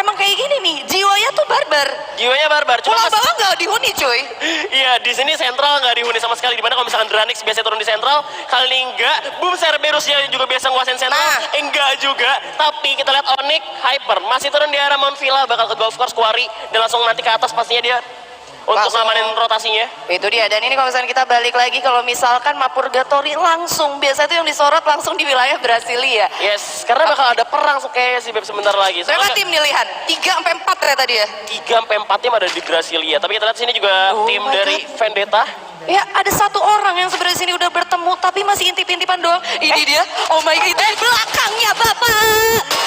emang kayak gini nih, jiwanya tuh barbar. Jiwanya barbar. Pulau bawah nggak dihuni cuy. Iya, di sini sentral nggak dihuni sama sekali. Dimana kalau misalkan Dranix biasa turun di sentral, kali ini enggak. Boom Cerberusnya juga biasa nguasain sentral, enggak juga. Tapi kita lihat Onyx, Hyper masih turun di arah Mount Villa, bakal ke Golf Course Quarry dan langsung nanti ke atas pastinya dia untuk ngamanin rotasinya. Itu dia, dan ini kalau misalnya kita balik lagi, kalau misalkan Mapurgatory langsung, biasa itu yang disorot langsung di wilayah Brasilia. Yes, karena bakal ada perang kayaknya sih Beb sebentar lagi. Berapa tim nih Lihan? 3-4 ternyata dia. 3-4 tim ada di Brasilia, tapi kita lihat sini juga tim dari Vendetta. Ya, ada satu orang yang sebenarnya sini udah bertemu, tapi masih intip-intipan doang. Ini dia, oh my god, itu di belakangnya Bapak.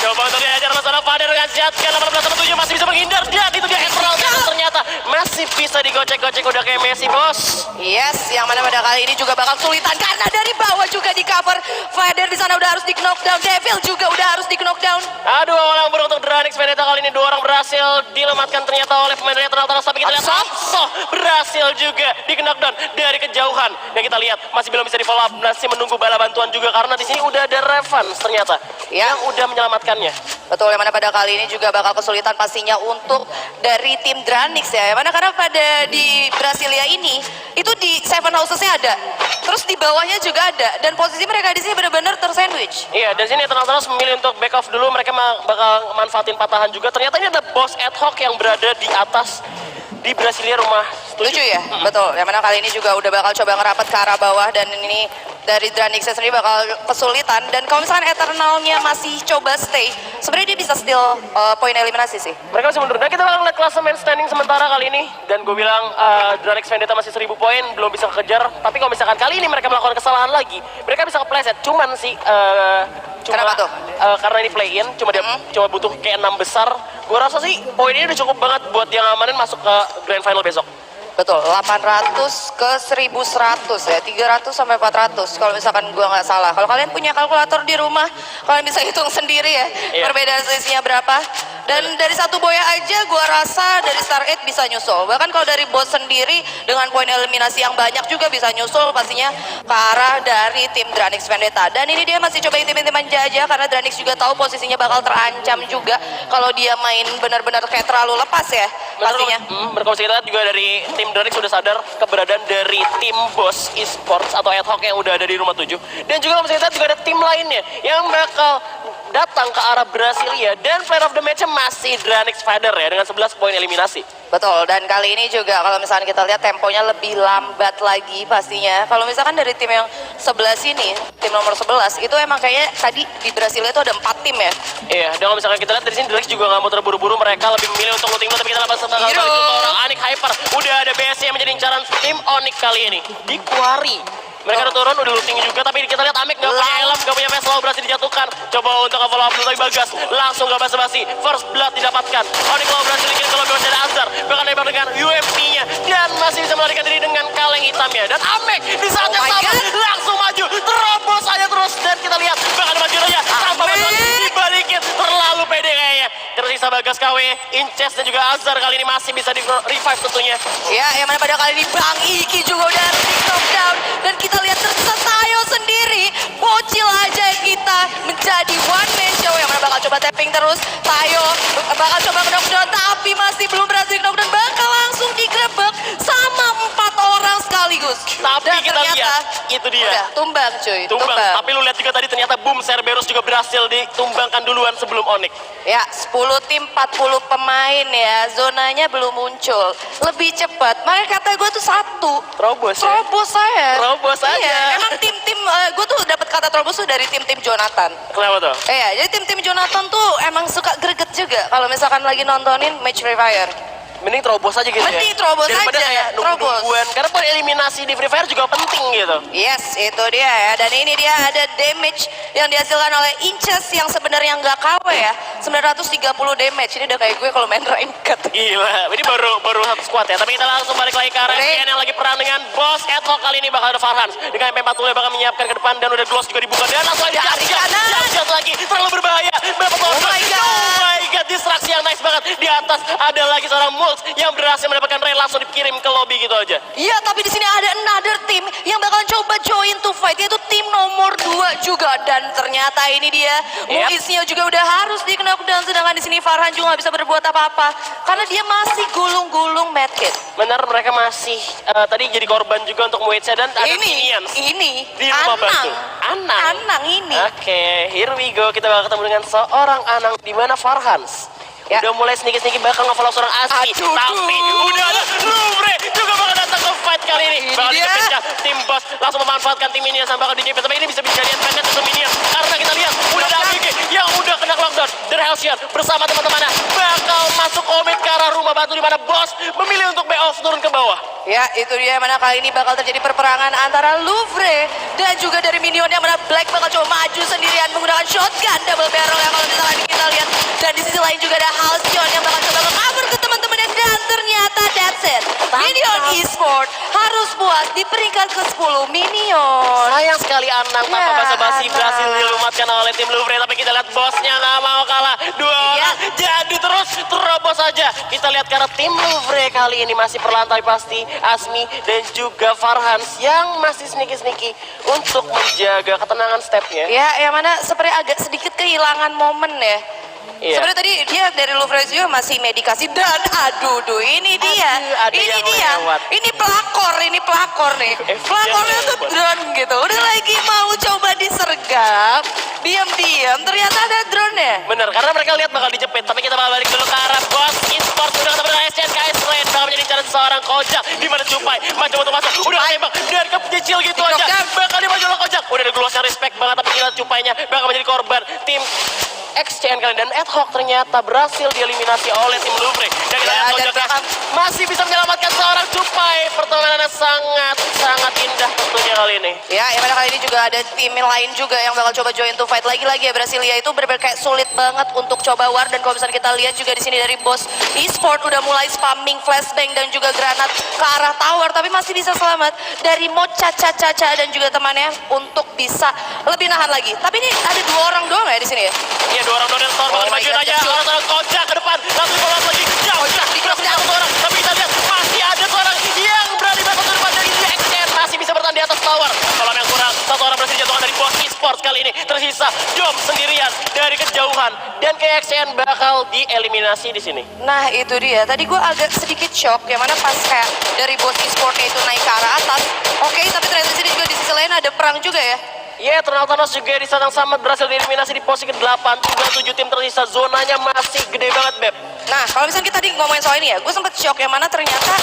Coba untuk diajar masalah Fader dengan shotgun 18-7 masih bisa menghindar. Dan itu dia Emerald ternyata masih bisa digocek-gocek udah kayak Messi bos. Yes, yang mana pada kali ini juga bakal kesulitan karena dari bawah juga di cover. Fader di sana udah harus di knockdown, Devil juga udah harus di knockdown. Aduh, orang beruntung Dranix Vendetta kali ini 2 orang berhasil dilematkan ternyata oleh pemain Returnal Thanos. Tapi kita lihat Absoh berhasil juga di knockdown dari kejauhan. Dan kita lihat masih belum bisa di follow up, masih menunggu bala bantuan juga karena di sini udah ada Revans ternyata yang udah menyelamatkannya. Betul, yang mana pada kali ini juga bakal kesulitan pastinya untuk dari tim Dranix ya. Yang mana karena pada di Brasilia ini itu di Seven Houses-nya ada. Terus di bawahnya juga ada dan posisi mereka di sini benar-benar tersandwich. Iya, dan sini Eternal Thanos memilih untuk back off dulu, mereka bakal manfaatin patahan juga. Ternyata ini ada boss ad hoc yang berada di atas di Brasilia rumah. Setuju ya? Betul. Yang mana kali ini juga udah bakal coba ngerapat ke arah bawah dan ini dari Dranix sendiri bakal kesulitan. Dan kalau misalkan Eternalnya masih coba stay, sebenarnya dia bisa steal poin eliminasi sih. Mereka masih mundur. Dan kita bakal lihat klasemen standing sementara kali ini. Dan gue bilang Dranix Vendetta masih 1000 poin, belum bisa kejar. Tapi kalau misalkan kali ini mereka melakukan kesalahan lagi, mereka bisa kepleset. Cuman sih kenapa tuh? Karena ini play in, cuma dia cuma butuh kayak 6 besar. Gue rasa sih poin ini udah cukup banget buat yang ngamanin masuk ke grand final besok. Betul, 800 ke 1100 ya, 300 sampai 400 kalau misalkan gua nggak salah. Kalau kalian punya kalkulator di rumah, kalian bisa hitung sendiri ya, perbedaan selisihnya berapa. Dan dari satu boya aja gua rasa dari Star 8 bisa nyusul. Bahkan kalau dari bot sendiri dengan poin eliminasi yang banyak juga bisa nyusul pastinya ke arah dari tim Dranix Vendetta. Dan ini dia masih coba intim-intiman aja karena Dranix juga tahu posisinya bakal terancam juga kalau dia main benar-benar kayak terlalu lepas ya pastinya. Berkomunikasi kita juga dari tim Dranix sudah sadar keberadaan dari tim Boss Esports atau ad hoc yang udah ada di rumah 7. Dan juga kita juga ada tim lainnya yang bakal datang ke arah Brasilia dan player of the match masih Dranix Fader ya dengan 11 poin eliminasi. Betul, dan kali ini juga kalau misalnya kita lihat temponya lebih lambat lagi pastinya. Kalau misalkan dari tim yang 11 ini, tim nomor 11 itu emang kayaknya tadi di Brasilia itu ada 4 tim ya. Iya, dan kalau misalkan kita lihat dari sini Dranix juga nggak mau terburu-buru, mereka lebih memilih untuk looting dulu. Tapi kita dapat setengah kali ke orang Onyx Hyper. Udah ada BS yang menjadi incaran tim Onyx kali ini di Quarry. Mereka udah turun, udah looting juga, tapi kita lihat Amek gak punya helm, gak punya vessel, berhasil dijatuhkan. Coba untuk follow up dulu, tapi Bagas langsung gak basa-basi. First blood didapatkan. Onyx kalau berhasil dikirim ke lobby dari Azhar, bahkan nembak dengan UMP-nya dan masih bisa melarikan diri dengan kaleng hitamnya. Dan Amek di saat yang sama langsung maju, terobos aja terus. Dan kita lihat bahkan maju aja tanpa bantuan dibalikin, terlalu pede kayaknya. Tersisa Bagas KW, Inces dan juga Azhar kali ini masih bisa di revive tentunya. Ya, yang mana pada kali ini Bang Iki juga udah di knockdown. Dan kita lihat tersisa Tayo sendiri, bocil aja kita menjadi one man show. Yang mana bakal coba tapping terus, Tayo bakal coba knockdown tapi masih belum berhasil knockdown, bakal langsung digrebek sama 4 orang sekaligus. Tapi dan kita lihat, itu dia. Udah, tumbang cuy, tumbang. Tapi lu lihat juga tadi ternyata Boom Cerberus juga berhasil ditumbangkan duluan sebelum Onyx. Ya, 10 tim 40 pemain ya, zonanya belum muncul. Lebih cepat, makanya kata gue tuh satu. Terobos ya? Terobos saya. Terobos aja. Iya, emang tim-tim, gue tuh dapat kata terobos tuh dari tim-tim Jonathan. Kenapa tuh? Iya, jadi tim-tim Jonathan tuh emang suka greget juga kalau misalkan lagi nontonin match Free Fire. Mending terobos aja gitu ya. Mending terobos daripada aja, kayak nunggu-nungguan. Karena poin eliminasi di Free Fire juga penting gitu. Yes, itu dia ya. Dan ini dia ada damage yang dihasilkan oleh Inches yang sebenarnya nggak KW ya. 930 damage. Ini udah kayak gue kalau main ranked. Gila, ini baru satu squad ya. Tapi kita langsung balik lagi ke arah FPN yang lagi perang dengan Boss ad hoc. Kali ini bakal ada Farhan. Dengan MP40 bakal menyiapkan ke depan dan udah gloss juga dibuka. Dan langsung aja jatuh lagi. Terlalu berbahaya. Berapa Oh my god. lihat distraksi yang nice banget. Di atas ada lagi seorang Mulch yang berhasil mendapatkan Ray langsung dikirim ke lobby gitu aja. Iya, tapi di sini ada another team yang bakalan coba join to fight, yaitu tim nomor 2 juga. Dan ternyata ini dia, Muiznya juga udah harus di knockdown, sedangkan di sini Farhan juga nggak bisa berbuat apa-apa karena dia masih gulung-gulung medkit. Benar, mereka masih tadi jadi korban juga untuk Muiznya dan ada minions ini di rumah batu. Anang ini. Oke, here we go. Kita bakal ketemu dengan seorang Anang di mana Farhans udah mulai sedikit-sedikit bakal nge-follow seorang Asmi. Tapi udah ada Louvre juga bakal datang ke fight kali ini. Bakal dikepecah tim boss langsung memanfaatkan tim minions yang bakal di-JP. Tapi ini bisa dijadikan magnet untuk minions karena kita lihat udah ada ABG yang udah kena lockdown. Dan Halcyon bersama teman-temannya bakal masuk komit ke arah rumah batu di mana boss memilih untuk off turun ke bawah. Ya, itu dia mana kali ini bakal terjadi perperangan antara Louvre dan juga dari minion yang mana Black bakal coba maju sendirian menggunakan shotgun double barrel yang kalau misalnya kita lihat. Dan di sisi lain juga ada Halcyon yang bakal coba nge-cover ke teman-temannya dan ternyata that's it. Minion Esport harus puas di peringkat ke-10 minion. Sayang sekali Anang tanpa basa-basi berhasil dilumatkan oleh tim Louvre. Tapi kita lihat bosnya nggak mau kalah. Dua orang jadi terus terobos saja. Kita lihat karena tim Louvre kali ini masih perlahan tapi pasti Asmi dan juga Farhans yang masih sneaky-sneaky untuk menjaga ketenangan stepnya. Ya, yang mana seperti agak sedikit kehilangan momen ya. Iya. Sebenarnya tadi dia dari Louvre juga masih medikasi dan aduh ini dia. Ini pelakor nih. Pelakornya tuh drone gitu. Udah lagi mau coba disergap, diam-diam ternyata ada drone ya. Bener, karena mereka lihat bakal dijepit. Tapi kita bakal balik dulu ke arah Boss Esports. Udah ketemu dengan SCNKS Lane. Bakal menjadi cara seorang Kojak. Di mana Jupai maju untuk masuk. Udah tembak dari kecil gitu aja. Bakal dimaju oleh Kojak. Udah ada glosnya respect banget. Tapi kita Jupainya bakal menjadi korban tim XCN kali dan ad hoc ternyata berhasil dieliminasi oleh tim Louvre. Dan kita lihat Kojak masih bisa menyelamatkan seorang Jupai. Pertemanannya sangat indah tentunya kali ini. Ya, yang mana kali ini juga ada tim lain juga yang bakal coba join to fight lagi-lagi ya. Brasilia itu benar-benar kayak sulit banget untuk coba war. Dan kalau misalnya kita lihat juga di sini dari Boss Esport udah mulai spamming flashbang dan juga granat ke arah tower, tapi masih bisa selamat dari Mocha dan juga temannya untuk bisa lebih nahan lagi. Tapi ini ada 2 orang doang ya di sini ya. Iya, 2 orang doang dan Storm bakal dimajuin aja. Orang Kojak ke depan, langsung follow lagi. Jauh, berhasil satu orang. Tapi kita lihat masih ada seorang yang berani masuk ke depan dari XCN. Masih bisa bertahan di atas tower. Kalau yang kurang, 1 orang berhasil dijatuhkan dari Boss Esports kali ini. Tersisa Dom sendirian dari kejauhan. Dan KXCN bakal dieliminasi di sini. Nah itu dia, tadi gue agak sedikit shock yang mana pas kayak dari Boss Esportnya itu naik ke arah atas. Oke, tapi ternyata di sini juga di sisi lain ada perang juga ya. Ya, Eternal Thanos juga di saat yang sama berhasil dieliminasi di posisi ke-8. Tinggal 7 tim tersisa, zonanya masih gede banget, Beb. Nah, kalau misalnya kita tadi ngomongin soal ini ya, gue sempet shock yang mana ternyata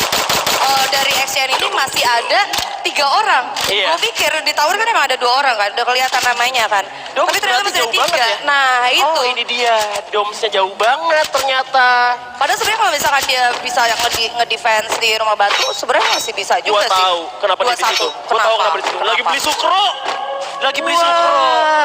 dari XCN ini masih ada 3 orang. Iya. Gue pikir di tower kan emang ada 2 orang kan, udah kelihatan namanya kan. Tapi ternyata masih ada 3. Ya? Nah itu. Oh, ini dia, domsnya jauh banget ternyata. Padahal sebenarnya kalau misalkan dia bisa yang ngedefense di rumah batu, sebenarnya masih bisa juga sih. Gua tahu kenapa dia di situ. Gua tahu kenapa di situ. Lagi beli sukro.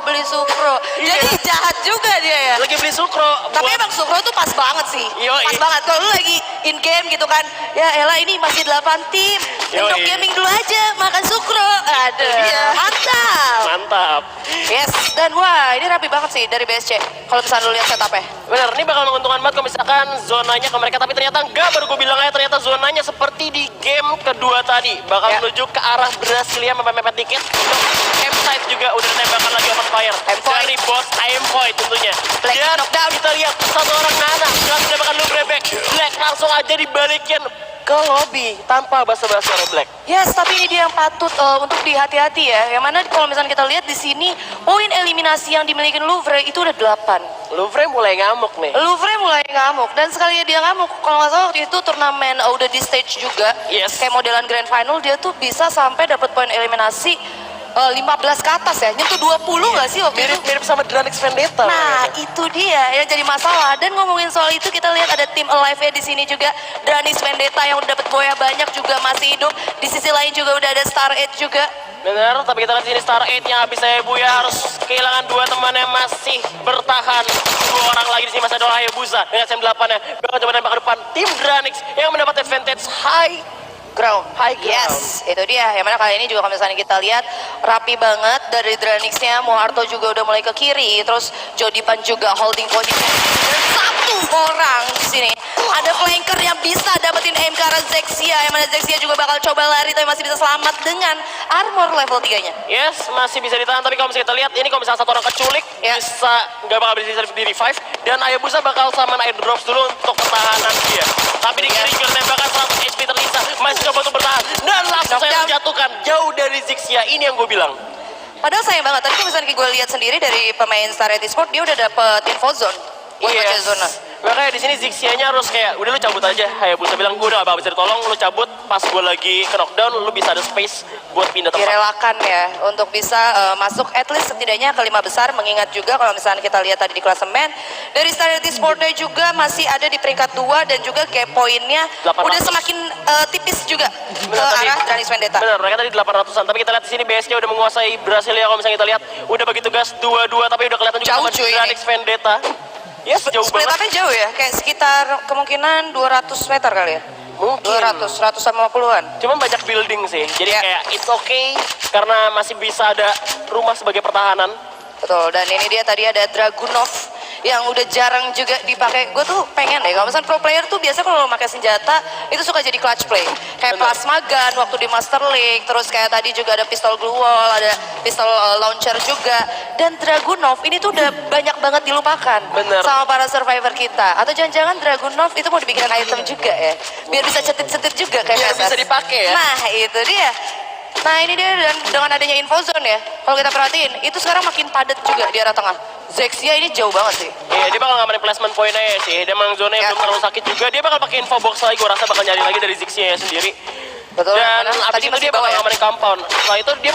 Beli sukro. Jadi jahat juga dia ya. Lagi beli sukro. Tapi emang sukro tuh pas banget sih. Pas banget. Kalau lu lagi in game gitu kan, ya elah ini masih 8 tim. Untuk gaming dulu aja, makan sukro. Aduh, mantap. Yes, dan wah ini rapi banget sih dari BSC. Kalau misalnya lu lihat setupnya. Bener, ini bakal menguntungkan banget kalau misalkan zonanya ke mereka. Tapi ternyata enggak, baru gue bilang aja ternyata zonanya seperti di game kedua tadi. Bakal menuju ke arah Brasilia, mepet-mepet dikit. Untuk M-side juga udah tembakan lagi open fire. Dari Boss Aimpoint tentunya. Dan kita lihat 1 orang Nana yang tembakan lu Black langsung aja dibalikin ke lobby tanpa basa-basi oleh Black. Yes, tapi ini dia yang patut untuk dihati-hati ya. Yang mana kalau misalnya kita lihat di sini poin eliminasi yang dimiliki Louvre itu udah 8. Louvre mulai ngamuk nih. Dan sekali dia ngamuk, kalau nggak salah waktu itu turnamen udah di stage juga. Yes. Kayak modelan grand final dia tuh bisa sampai dapat poin eliminasi 15 ke atas ya, nyentuh 20 nggak sih waktu itu? Mirip sama Dranix Vendetta. Nah itu dia yang jadi masalah. Dan ngomongin soal itu kita lihat ada tim Alive ya di sini juga. Dranix Vendetta yang udah dapat boya banyak juga masih hidup. Di sisi lain juga udah ada Star 8 juga. Benar, tapi kita lihat sini Star 8 yang habis saya Buya harus kehilangan 2 teman yang masih bertahan. 2 orang lagi di sini masih ada Hayabusa dengan SM8 nya. Bakal coba nembak ke depan tim Dranix yang mendapat advantage high ground. High ground. Yes, itu dia. Yang mana kali ini juga kalau misalnya kita lihat rapi banget dari Dranixnya. Moharto juga udah mulai ke kiri, terus Jodipan juga holding position. Dan satu orang di sini ada flanker yang bisa dapetin aim ke arah Zexia. Yang mana Zexia juga bakal coba lari tapi masih bisa selamat dengan armor level 3-nya. Yes, masih bisa ditahan, tapi kalau misalnya kita lihat ini kalau misalnya satu orang keculik Ya. bisa nggak bakal bisa di revive, dan Hayabusa bakal summon airdrops dulu untuk pertahanan dia. Tapi di kiri juga tembakan 100 HP terlisa, masih coba untuk bertahan dan langsung saya Knockdown. terjatuhkan jauh dari Zixia. Ini yang gue bilang. Padahal sayang banget, tadi kalau misalnya gue lihat sendiri dari pemain Starlight Esports, dia udah dapet info zone buat baca zona. Makanya di sini Zixia-nya harus kayak udah lu cabut aja. Hayabusa bilang gue udah gak bisa ditolong, lu cabut. Pas gue lagi ke knockdown, lu bisa ada space buat pindah tempat. Direlakan ya untuk bisa masuk at least setidaknya ke 5 besar, mengingat juga kalau misalnya kita lihat tadi di klasemen dari Starlight Esports juga masih ada di peringkat 2 dan juga gap poinnya 800. udah semakin tipis juga ke Tadi. arah Dranix Vendetta. Bener, mereka tadi 800-an, tapi kita lihat di sini BS-nya udah menguasai Brasilia. Kalau misalnya kita lihat udah bagi tugas 2-2, tapi udah kelihatan juga Jauh, sama cuy, Dranix Vendetta. Yes, jauh Split banget. up-nya jauh ya, kayak sekitar kemungkinan 200 meter kali ya. Mungkin. 200, 150-an. Cuma banyak building sih, jadi Ya. kayak it's okay karena masih bisa ada rumah sebagai pertahanan. Betul, dan ini dia tadi ada Dragunov yang udah jarang juga dipakai. Gue tuh pengen deh, kalau misalnya pro player tuh biasa kalau pakai senjata itu suka jadi clutch play. Kayak Bener. Plasma Gun waktu di Master League, terus kayak tadi juga ada pistol glue wall, ada pistol launcher juga. Dan Dragunov ini tuh udah banyak banget dilupakan Bener. sama para survivor kita. Atau jangan-jangan Dragunov itu mau dibikin item juga ya, biar bisa cetit-cetit juga kayak Biar Vegas. bisa dipakai ya. Nah itu dia. Nah ini dia, dan dengan adanya info zone ya, kalau kita perhatiin itu sekarang makin padat juga di arah tengah. Zexia ini jauh banget sih. Iya, dia bakal ngamanin placement point aja sih. Dia memang zona yang Ya. belum terlalu sakit juga. Dia bakal pakai info box lagi, gue rasa bakal nyari lagi dari Zixia sendiri. Betul. Dan karena abis itu dia bakal ya. ngamanin compound. Setelah itu dia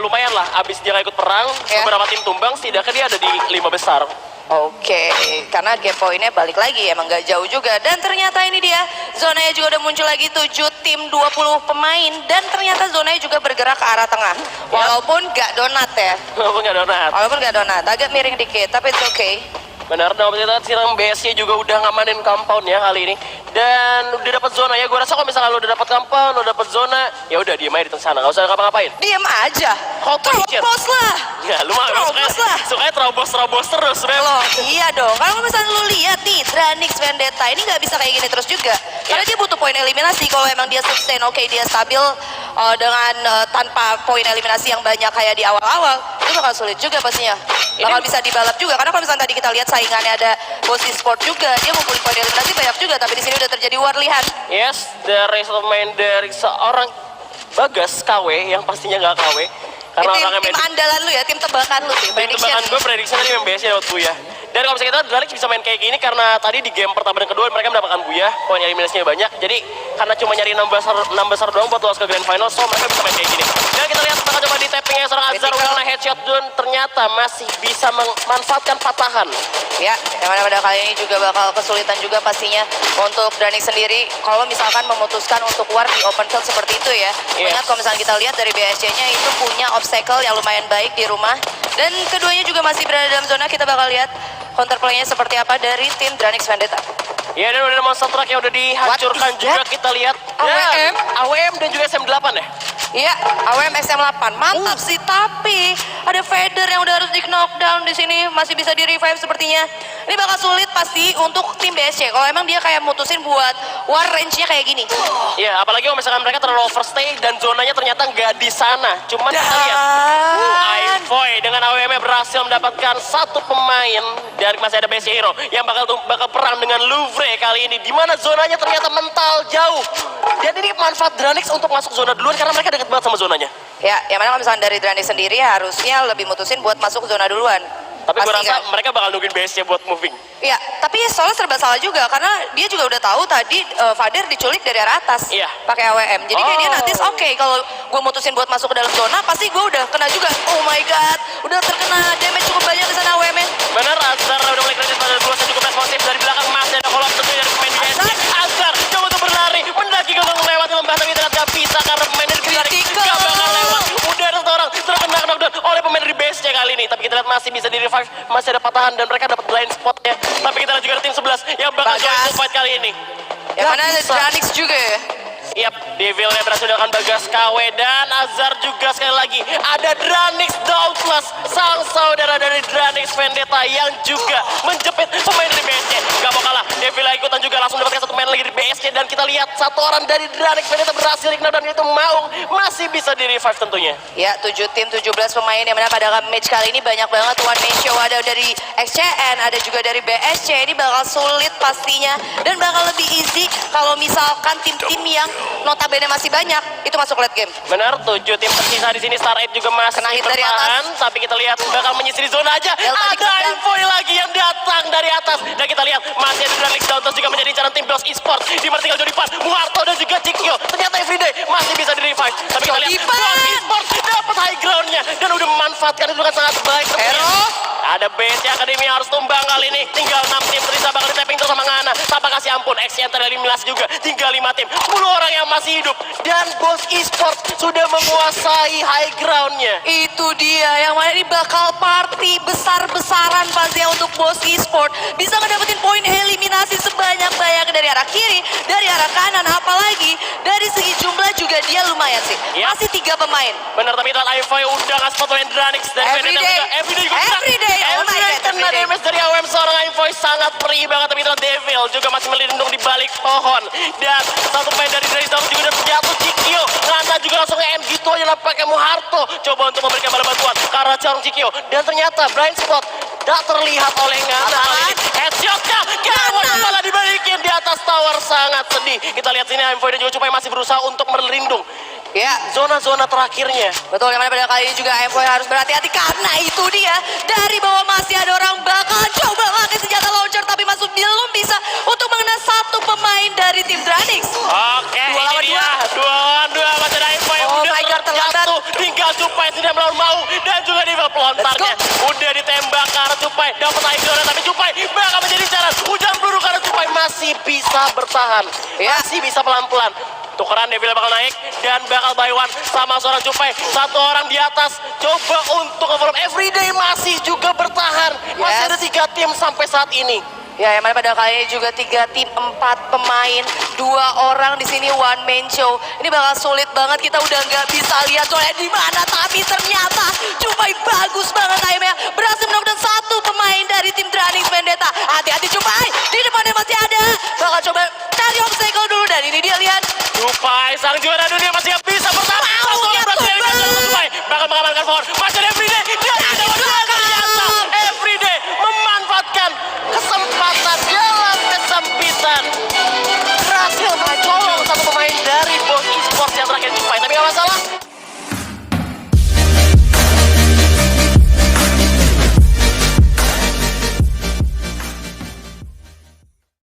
lumayan lah, abis dia gak ikut perang, Ya. beberapa tim tumbang, setidaknya dia ada di 5 besar. Oke, karena game poinnya balik lagi, emang gak jauh juga. Dan ternyata ini dia, zonanya juga udah muncul lagi 7 tim 20 pemain. Dan ternyata zonanya juga bergerak ke arah tengah. Walaupun gak donat ya. Walaupun gak donat. Walaupun gak donat, agak miring dikit, tapi it's okay. Benar, dan kita sekarang BS-nya juga udah ngamanin compound ya kali ini. Dan udah dapat zona ya, gue rasa kalau misalnya lo udah dapat compound, lo dapat zona, ya udah diem aja di sana, gak usah ngapa-ngapain. Diam aja. Holy shit. Terobos lah. Ya, lu mah Terobos lah. sukanya terobos terus, Rem. Loh, iya dong. Kalau misalnya lu lihat nih, Dranix Vendetta ini nggak bisa kayak gini terus juga. Karena dia butuh poin eliminasi. Kalau emang dia sustain, oke, dia stabil dengan tanpa poin eliminasi yang banyak kayak di awal-awal, itu bakal sulit juga pastinya. Bakal bisa dibalap juga. Karena kalau misalnya tadi kita lihat saingannya ada Bossy Sport juga, dia ngumpulin poin eliminasi banyak juga. Tapi di sini udah terjadi war lihat. Yes, dari satu main dari seorang Bagas KW yang pastinya nggak KW. Karena Tim, orangnya tim main andalan lu ya, tim tebakan lu sih, prediction. tebakan gue prediksi tadi main BS-nya lewat Buya. Dan kalau misalnya kita Dranix bisa main kayak gini karena tadi di game pertama dan kedua mereka mendapatkan Buya, poin eliminasinya banyak. Jadi karena cuma nyari 6 besar doang buat lolos ke grand final, so mereka bisa main kayak gini. Dan kita lihat bakal coba di tappingnya seorang Azhar udah kena headshot dan ternyata masih bisa memanfaatkan patahan. Ya, yang mana pada kali ini juga bakal kesulitan juga pastinya untuk Dranix sendiri kalau misalkan memutuskan untuk war di open field seperti itu ya. Yes. Ingat kalau misalnya kita lihat dari BSC-nya itu punya obstacle yang lumayan baik di rumah. Dan keduanya juga masih berada dalam zona, kita bakal lihat counterplay-nya seperti apa dari tim Dranix Vendetta. Ya, dan udah ada monster truck yang udah dihancurkan What is juga that? kita lihat. AWM? AWM dan juga SM8 ya. Iya, AWM SM8 mantap sih, tapi ada Vader yang udah harus di knockdown di sini, masih bisa di revive sepertinya. Ini bakal sulit pasti untuk tim BSC kalau emang dia kayak mutusin buat war range-nya kayak gini. Ya, apalagi kalau misalkan mereka terlalu overstay dan zonanya ternyata nggak di sana. Cuman kita lihat. Dan Ivoy dengan AWM berhasil mendapatkan satu pemain dan masih ada BSC Hero yang bakal perang dengan Louvre kali ini, di mana zonanya ternyata mental jauh. Dan ini manfaat Dranix untuk masuk zona duluan karena mereka dekat banget sama zonanya. ya, yang mana kalau misalnya dari Dranix sendiri harusnya lebih mutusin buat masuk ke zona duluan. Tapi gue Pasti rasa kan? mereka bakal nungguin BSC buat moving. Iya, tapi soalnya serba salah juga karena dia juga udah tahu tadi Vader diculik dari arah atas. Iya. Pakai AWM. Jadi kayak dia Oh. notice, oke, kalau gue mutusin buat masuk ke dalam zona, pasti gue udah kena juga. Oh my god, udah terkena damage cukup banyak di sana AWM-nya. Bener, Azhar udah mulai kredit pada dua cukup responsif dari belakang masih ada kolom tentunya dari pemain BSC. Azhar coba untuk berlari, mendaki ke melewati lembah tapi ternyata gak bisa karena pemain dari Dranix Critical. gak bakal lewat. Udah ada satu orang terkena knockdown oleh pemain dari BSC kali ini. Tapi kita lihat masih bisa di revive, masih ada patahan dan mereka dapat blind spotnya. Tapi kita lihat juga ada tim 11 yang bakal Bagas. join full fight kali ini. Yang Gak mana ada bisa. Dranix juga ya. Yap, Devilnya berhasil dilakukan Bagas KW dan Azhar juga sekali lagi. Ada Dranix Dauntless, sang saudara dari Dranix Vendetta yang juga menjepit pemain dari BSC. Gak mau kalah, Devil ikutan juga langsung mendapatkan satu pemain lagi dari BSC. Dan kita lihat satu orang dari Dranix Vendetta berhasil dikena dan itu Maung masih bisa di revive tentunya. Ya, 7 tim, 17 pemain yang mana pada match kali ini banyak banget one man show. Ada dari XCN, ada juga dari BSC. Ini bakal sulit pastinya dan bakal lebih easy kalau misalkan tim-tim yang notabene masih banyak itu masuk late game. Benar, 7 tim tersisa di sini. Star 8 juga masih Kena hit dari bertahan, tapi kita lihat bakal menyisir zona aja. Ada Envoy lagi yang datang dari atas dan kita lihat masih ada Dranix Dauntless juga menjadi incaran tim Bros Esports. Di mana tinggal Jodipan, Muharto dan juga Cikyo. Ternyata Everyday masih bisa di revive. Tapi kita lihat Bros Esports dapat high groundnya dan udah memanfaatkan itu dengan sangat baik. Ada BSC Academy yang harus tumbang kali ini. Tinggal 6 tim tersisa bakal di-tapping terus sama Ngana. Tanpa kasih ampun, XCN tereliminasi juga. Tinggal 5 tim, 10 orang yang masih hidup. Dan Bos Esports sudah menguasai high groundnya. Itu dia yang mana ini bakal party besar-besaran pastinya untuk Bos Esports. Bisa ngedapetin poin eliminasi sebanyak-banyak dari arah kiri, dari arah kanan. Apalagi dari segi jumlah juga dia lumayan sih. Yap. Masih 3 pemain. Benar, tapi kita Envoy udah ngasih spot oleh Dranix dan Everyday. Everyday juga Everyday. Oh my Everyday God, kena Everyday. damage dari AWM seorang Envoy sangat perih banget. Tapi kita Devil juga masih melindung di balik pohon. Dan satu pemain dari Dranix juga udah jatuh. Cikyo Ngana juga langsung nge-end gitu aja lah pakai Muharto. Coba untuk memberikan bala bantuan karena Charung Cikyo. Dan ternyata blind spot tak terlihat oleh Ngana. Headshotnya gawat, malah dibalikin di atas tower, sangat sedih. Kita lihat sini Envoy dan juga Cupai masih berusaha untuk melindung Ya, zona-zona terakhirnya. betul, yang mana pada kali ini juga Envoy harus berhati-hati karena itu dia dari bawah masih ada orang bakal coba pakai senjata launcher tapi masuk belum bisa untuk mengenai satu pemain dari tim Dranix. Oke, Dua lawan ini dia. Dua lawan dua masih ada Envoy yang Oh udah my God, terlambat. jatuh. Tinggal Cupai tidak melawan Mau dan juga Devil pelontarnya. Udah ditembak ke arah Cupai. Dapat high ground tapi Cupai bakal menjadi incaran. Hujan peluru karena Cupai masih bisa bertahan. Ya. Masih bisa pelan-pelan. Tukeran Devil bakal naik dan bakal buy one sama seorang Cupai. Satu orang di atas coba untuk overlap. Everyday masih juga bertahan. Masih Yes. ada 3 tim sampai saat ini. Ya, yang mana pada kali ini juga 3 tim, 4 pemain, 2 orang di sini one man show. Ini bakal sulit banget, kita udah nggak bisa lihat soalnya di mana. Tapi ternyata Cupai bagus banget aimnya, berhasil mendapatkan 1 pemain dari tim Dranix Vendetta. Hati-hati Cupai, di depannya masih ada